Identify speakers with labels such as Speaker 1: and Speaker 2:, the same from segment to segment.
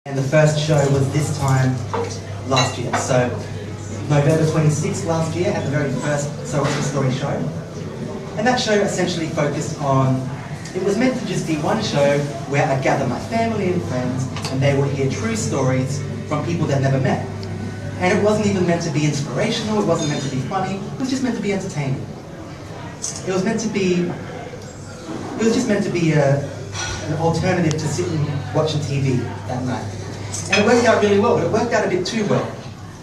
Speaker 1: And the first show was this time last year. So November 26th last year at the very first So What's the Story show. And that show essentially focused on, it was meant to just be one show where I gather my family and friends and they would hear true stories from people they'd never met. And it wasn't even meant to be inspirational, it wasn't meant to be funny, it was just meant to be entertaining. It was just meant to be an alternative to sitting watching TV that night. And it worked out really well, but it worked out a bit too well.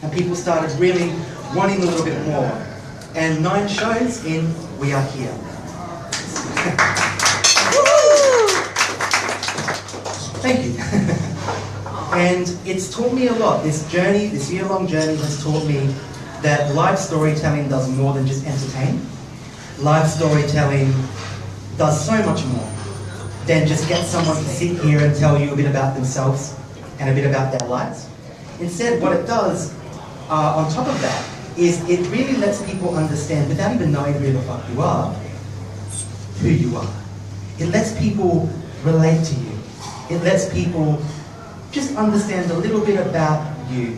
Speaker 1: And people started really wanting a little bit more. And 9 shows in, we are here. Thank you. And it's taught me a lot. This journey, this year-long journey has taught me that live storytelling does more than just entertain. Live storytelling does so much more than just get someone to sit here and tell you a bit about themselves and a bit about their lives. Instead, what it does, on top of that, is it really lets people understand, without even knowing who the fuck you are, who you are. It lets people relate to you. It lets people just understand a little bit about you.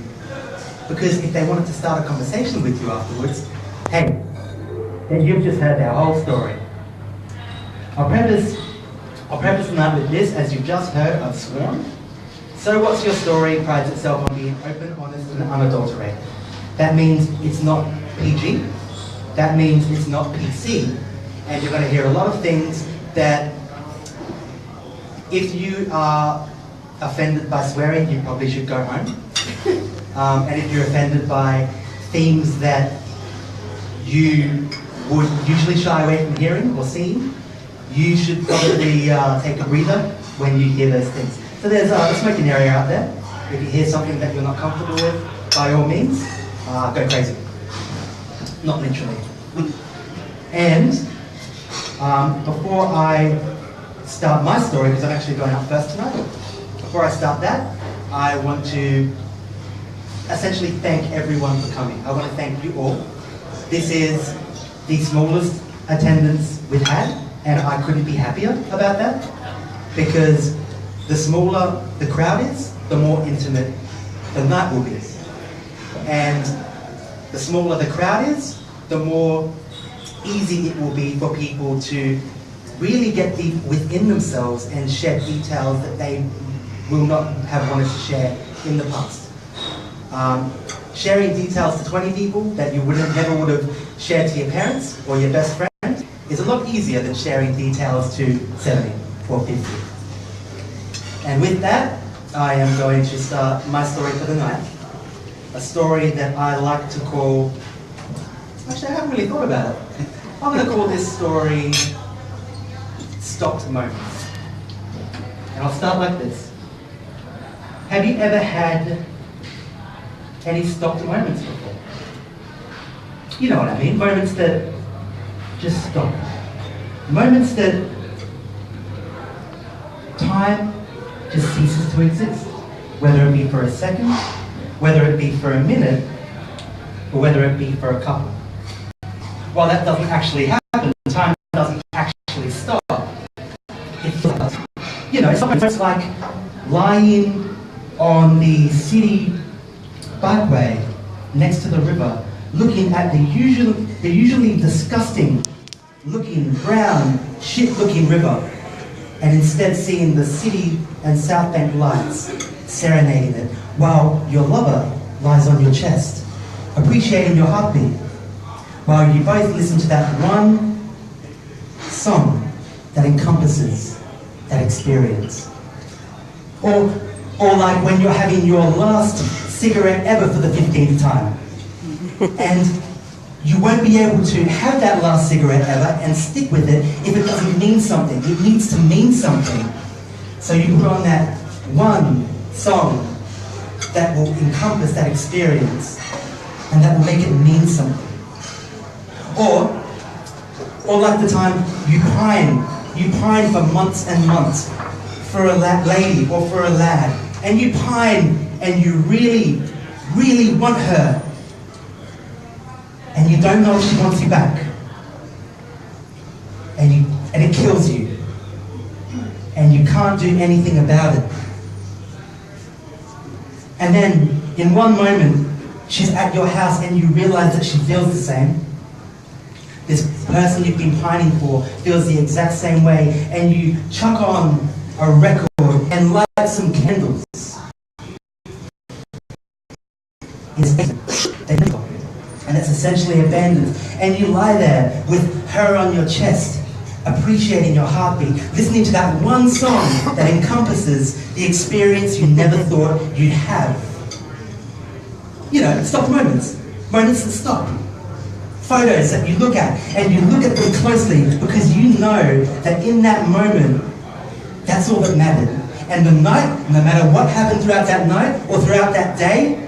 Speaker 1: Because if they wanted to start a conversation with you afterwards, hey, then you've just heard their whole story. I'll preface the night with this, as you've just heard, I've sworn. So What's Your Story prides itself on being open, honest, and unadulterated. That means it's not PG, that means it's not PC, and you're going to hear a lot of things that, if you are offended by swearing, you probably should go home. And if you're offended by themes that you would usually shy away from hearing or seeing, you should probably take a breather when you hear those things. So there's a smoking area out there. If you hear something that you're not comfortable with, by all means, go crazy. Not literally. And before I start my story, because I'm actually going out first tonight, before I start that, I want to essentially thank everyone for coming. I want to thank you all. This is the smallest attendance we've had, and I couldn't be happier about that, because the smaller the crowd is, the more intimate the night will be. And the smaller the crowd is, the more easy it will be for people to really get deep within themselves and share details that they will not have wanted to share in the past. Sharing details to 20 people that you never would have shared to your parents or your best friend is a lot easier than sharing details to 70 or 50. And with that, I am going to start my story for the night. A story that I like to call, actually I haven't really thought about it. I'm going to call this story Stopped Moments. And I'll start like this. Have you ever had any stopped moments before? You know what I mean, moments that just stop. Moments that time just ceases to exist. Whether it be for a second, whether it be for a minute, or whether it be for a couple. While that doesn't actually happen, time doesn't actually stop. You know, sometimes it's like lying on the city bikeway next to the river, looking at the usually disgusting looking, brown, shit looking river, and instead seeing the city and South Bank lights serenading it, while your lover lies on your chest, appreciating your heartbeat, while you both listen to that one song that encompasses that experience. Or like when you're having your last cigarette ever for the 15th time, and you won't be able to have that last cigarette ever and stick with it if it doesn't mean something. It needs to mean something. So you put on that one song that will encompass that experience and that will make it mean something. Or like the time you pine for months and months for a lady or for a lad, and you pine and you really, really want her, and you don't know if she wants you back, and it kills you, and you can't do anything about it. And then, in one moment, she's at your house and you realize that she feels the same. This person you've been pining for feels the exact same way, and you chuck on a record and light some candles. And it's essentially abandoned. And you lie there with her on your chest, appreciating your heartbeat, listening to that one song that encompasses the experience you never thought you'd have. You know, stop moments. Moments that stop. Photos that you look at, and you look at them closely because you know that in that moment, that's all that mattered. And the night, no matter what happened throughout that night or throughout that day,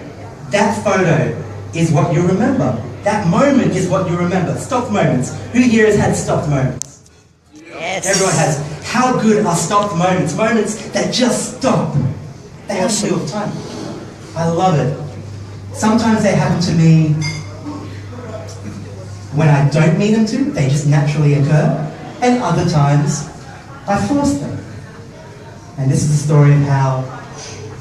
Speaker 1: that photo is what you remember. That moment is what you remember. Stopped moments. Who here has had stopped moments? Yes. Everyone has. How good are stopped moments? Moments that just stop. They happen to me all the time. I love it. Sometimes they happen to me when I don't mean them to. They just naturally occur. And other times, I force them. And this is the story of how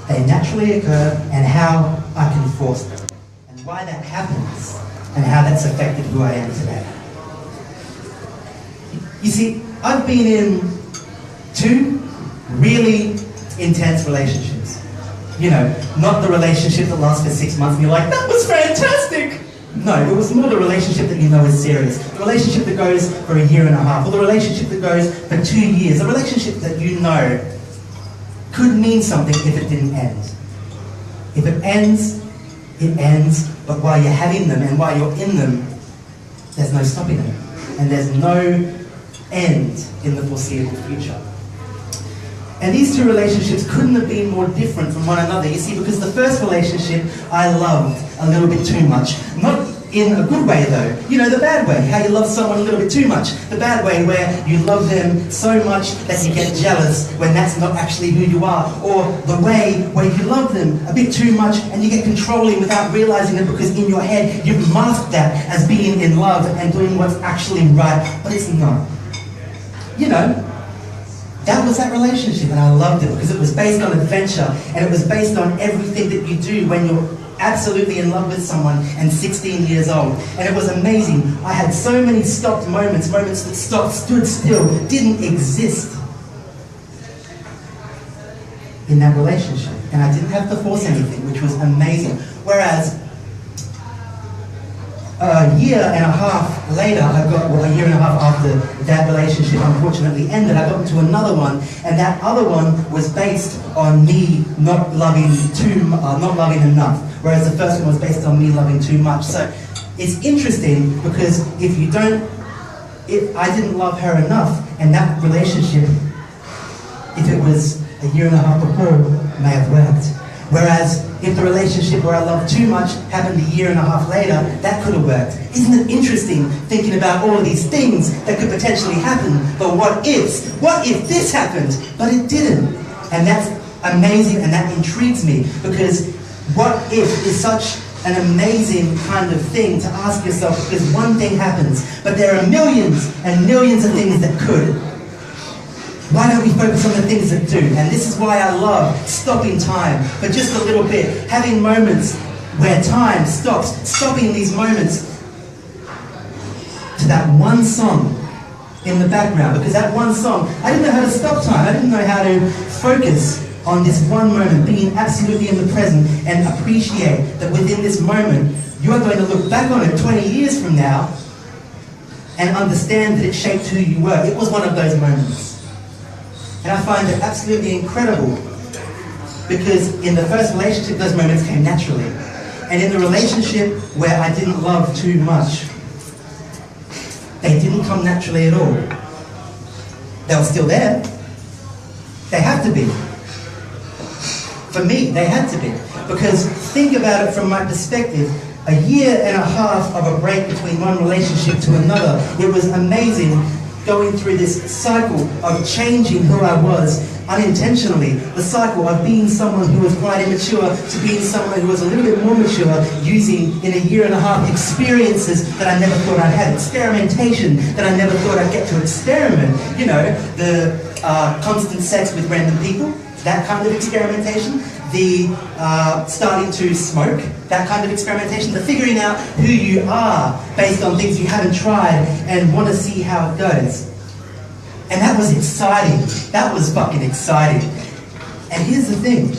Speaker 1: they naturally occur and how I can force them. And why that happens and how that's affected who I am today. You see, I've been in 2 really intense relationships. You know, not the relationship that lasts for 6 months and you're like, that was fantastic! No, it was more the relationship that you know is serious. The relationship that goes for 1.5 years, or the relationship that goes for 2 years. A relationship that you know could mean something if it didn't end. If it ends, it ends, but while you're having them and while you're in them, there's no stopping them. And there's no end in the foreseeable future. And these 2 relationships couldn't have been more different from one another, you see, because the first relationship I loved a little bit too much. Not in a good way though. You know, the bad way, how you love someone a little bit too much. The bad way where you love them so much that you get jealous when that's not actually who you are. Or the way where you love them a bit too much and you get controlling without realizing it because in your head you've masked that as being in love and doing what's actually right, but it's not. You know, that was that relationship, and I loved it because it was based on adventure and it was based on everything that you do when you're absolutely in love with someone and 16 years old. And it was amazing. I had so many stopped moments, moments that stood still, didn't exist in that relationship. And I didn't have to force anything, which was amazing. Whereas a 1.5 years later, a 1.5 years after that relationship unfortunately ended, I got into another one, and that other one was based on me not loving enough, whereas the first one was based on me loving too much. So it's interesting because if I didn't love her enough, and that relationship, if it was a 1.5 years before, may have worked. Whereas if the relationship where I loved too much happened a 1.5 years later, that could have worked. Isn't it interesting thinking about all of these things that could potentially happen, but what ifs? What if this happened, but it didn't? And that's amazing, and that intrigues me, because what if is such an amazing kind of thing to ask yourself, because one thing happens, but there are millions and millions of things that could. Why don't we focus on the things that do? And this is why I love stopping time for just a little bit, having moments where time stops, stopping these moments to that one song in the background, because that one song, I didn't know how to stop time, I didn't know how to focus on this one moment, being absolutely in the present and appreciate that within this moment, you are going to look back on it 20 years from now and understand that it shaped who you were. It was one of those moments. And I find it absolutely incredible because in the first relationship, those moments came naturally. And in the relationship where I didn't love too much, they didn't come naturally at all. They were still there. They have to be. For me, they had to be. Because think about it from my perspective, 1.5 years of a break between one relationship to another, it was amazing going through this cycle of changing who I was unintentionally, the cycle of being someone who was quite immature to being someone who was a little bit more mature, using in 1.5 years experiences that I never thought I'd have, experimentation that I never thought I'd get to experiment. You know, the constant sex with random people, that kind of experimentation, the starting to smoke, that kind of experimentation, the figuring out who you are based on things you haven't tried and want to see how it goes. And that was exciting. That was fucking exciting. And here's the thing.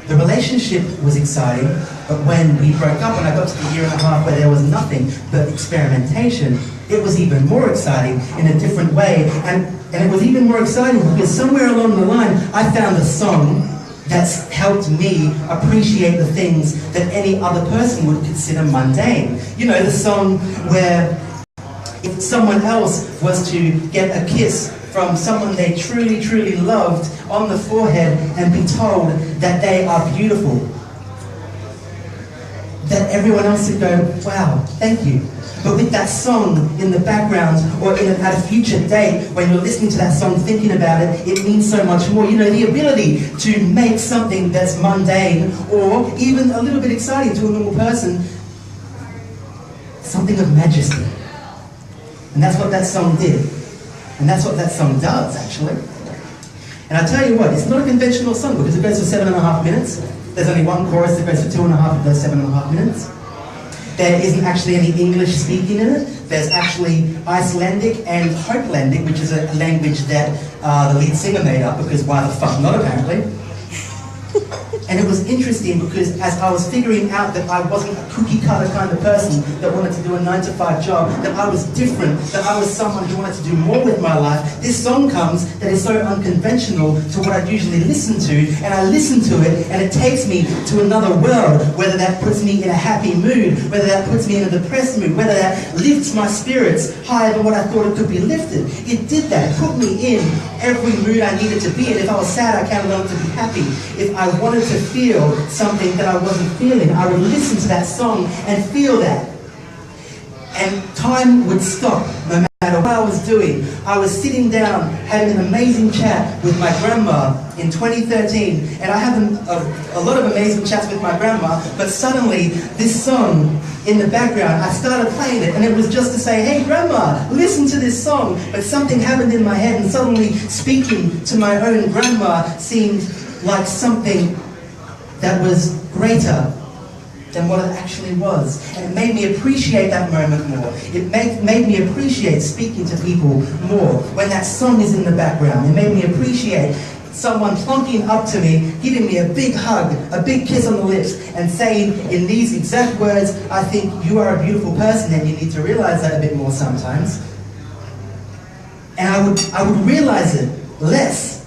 Speaker 1: The relationship was exciting, but when we broke up and I got to the year and a half where there was nothing but experimentation, it was even more exciting in a different way. And it was even more exciting because somewhere along the line, I found a song that's helped me appreciate the things that any other person would consider mundane. You know, the song where if someone else was to get a kiss from someone they truly, truly loved on the forehead and be told that they are beautiful, that everyone else would go, wow, thank you. But with that song in the background, or at a future date, when you're listening to that song, thinking about it, it means so much more. You know, the ability to make something that's mundane, or even a little bit exciting to a normal person, something of majesty. And that's what that song did. And that's what that song does, actually. And I tell you what, it's not a conventional song because it goes for 7.5 minutes. There's only one chorus that goes for 2.5 of those 7.5 minutes. There isn't actually any English speaking in it. There's actually Icelandic and Hopelandic, which is a language that the lead singer made up, because why the fuck not, apparently. And it was interesting because as I was figuring out that I wasn't a cookie-cutter kind of person that wanted to do a 9-to-5 job, that I was different, that I was someone who wanted to do more with my life, this song comes that is so unconventional to what I usually listen to, and I listen to it, and it takes me to another world, whether that puts me in a happy mood, whether that puts me in a depressed mood, whether that lifts my spirits higher than what I thought it could be lifted. It did that. It put me in every mood I needed to be in. If I was sad, I counted on it to be happy. If I wanted to feel something that I wasn't feeling, I would listen to that song and feel that. And time would stop no matter what I was doing. I was sitting down having an amazing chat with my grandma in 2013, and I have a lot of amazing chats with my grandma, but suddenly this song in the background, I started playing it, and it was just to say, hey grandma, listen to this song. But something happened in my head, and suddenly speaking to my own grandma seemed like something that was greater than what it actually was. And it made me appreciate that moment more. It made me appreciate speaking to people more when that song is in the background. It made me appreciate someone plonking up to me, giving me a big hug, a big kiss on the lips, and saying in these exact words, I think you are a beautiful person and you need to realize that a bit more sometimes. And I would realize it less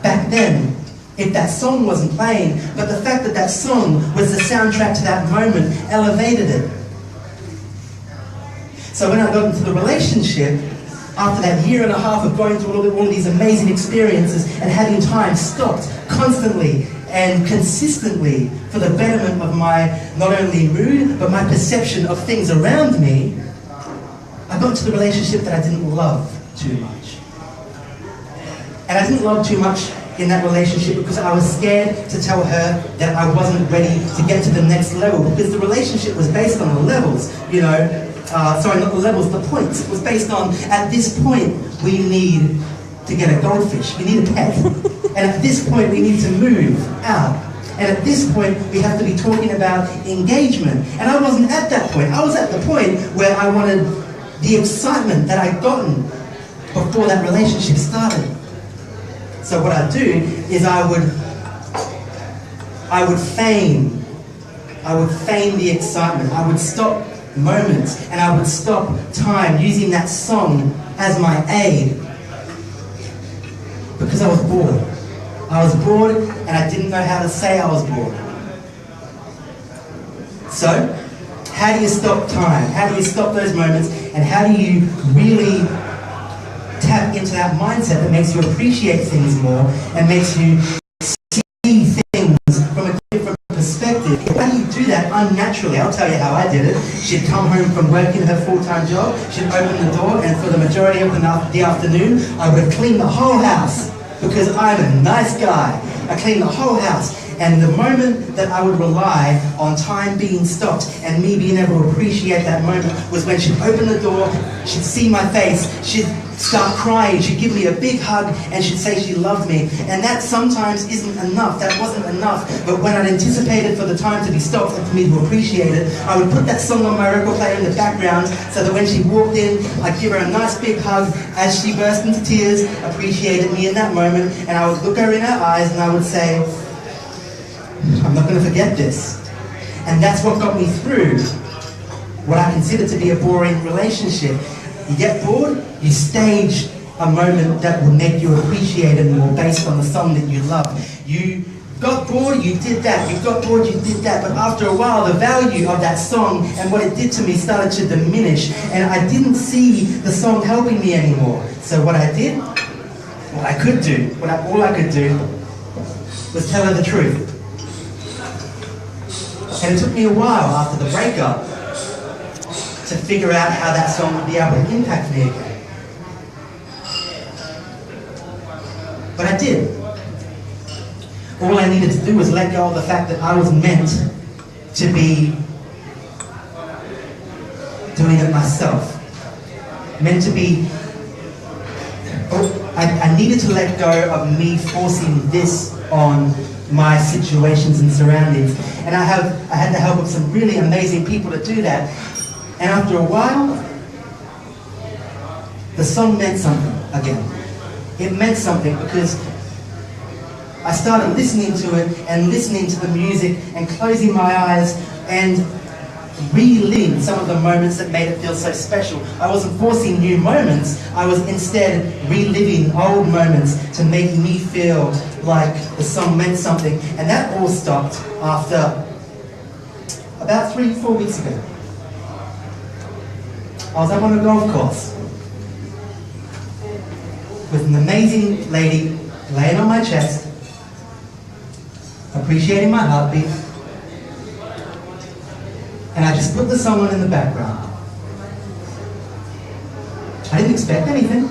Speaker 1: back then if that song wasn't playing, but the fact that that song was the soundtrack to that moment elevated it. So when I got into the relationship, after that year and a half of going through all of these amazing experiences and having time stopped constantly and consistently for the betterment of my not only mood, but my perception of things around me, I got to the relationship that I didn't love too much. And I didn't love too much in that relationship because I was scared to tell her that I wasn't ready to get to the next level, because the relationship was based on the levels, you know. Sorry, not the levels, the points. It was based on, at this point, we need to get a goldfish. We need a pet. And at this point, we need to move out. And at this point, we have to be talking about engagement. And I wasn't at that point. I was at the point where I wanted the excitement that I'd gotten before that relationship started. So what I'd do is I would feign the excitement. I would stop moments and I would stop time using that song as my aid, because I was bored. I was bored and I didn't know how to say I was bored. So, how do you stop time? How do you stop those moments? And how do you really tap into that mindset that makes you appreciate things more and makes you see things from a different perspective? How do you do that unnaturally? I'll tell you how I did it. She'd come home from working her full-time job, she'd open the door, and for the majority of the afternoon, I would clean the whole house, because I'm a nice guy. I clean the whole house, And the moment that I would rely on time being stopped and me being able to appreciate that moment was when she'd open the door, she'd see my face, she'd start crying, she'd give me a big hug, and she'd say she loved me. And that sometimes isn't enough, that wasn't enough. But when I'd anticipated for the time to be stopped and for me to appreciate it, I would put that song on my record player in the background so that when she walked in, I'd give her a nice big hug as she burst into tears, appreciated me in that moment, and I would look her in her eyes and I would say, I'm not going to forget this. And that's what got me through what I consider to be a boring relationship. You get bored, you stage a moment that will make you appreciate it more based on the song that you love. You got bored, you did that. You got bored, you did that. But after a while, the value of that song and what it did to me started to diminish. And I didn't see the song helping me anymore. So what I did, what I could do, all I could do was tell her the truth. And it took me a while after the breakup to figure out how that song would be able to impact me again. But I did. All I needed to do was let go of the fact that I was meant to be doing it myself. Meant to be... I needed to let go of me forcing this on my situations and surroundings. And I had the help of some really amazing people to do that. And after a while, the song meant something again. It meant something because I started listening to it and listening to the music and closing my eyes and reliving some of the moments that made it feel so special. I wasn't forcing new moments, I was instead reliving old moments to make me feel like the song meant something. And that all stopped after about 3-4 weeks ago. I was up on a golf course with an amazing lady laying on my chest, appreciating my heartbeat, and I just put the song on in the background. I didn't expect anything.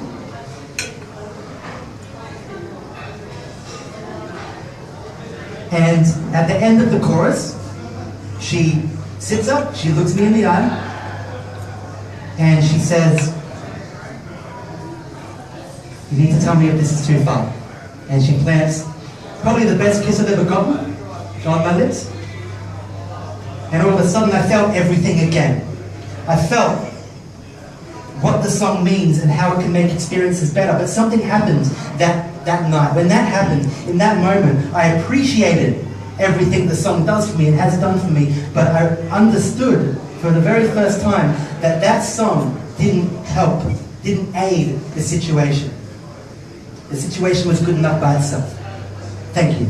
Speaker 1: And at the end of the chorus, she sits up, she looks me in the eye, and she says, you need to tell me if this is too far. And she plants probably the best kiss I've ever gotten on my lips. And all of a sudden I felt everything again. I felt what the song means and how it can make experiences better. But something happened that night. When that happened, in that moment, I appreciated everything the song does for me and has done for me. But I understood for the very first time that that song didn't help, didn't aid the situation. The situation was good enough by itself. Thank you.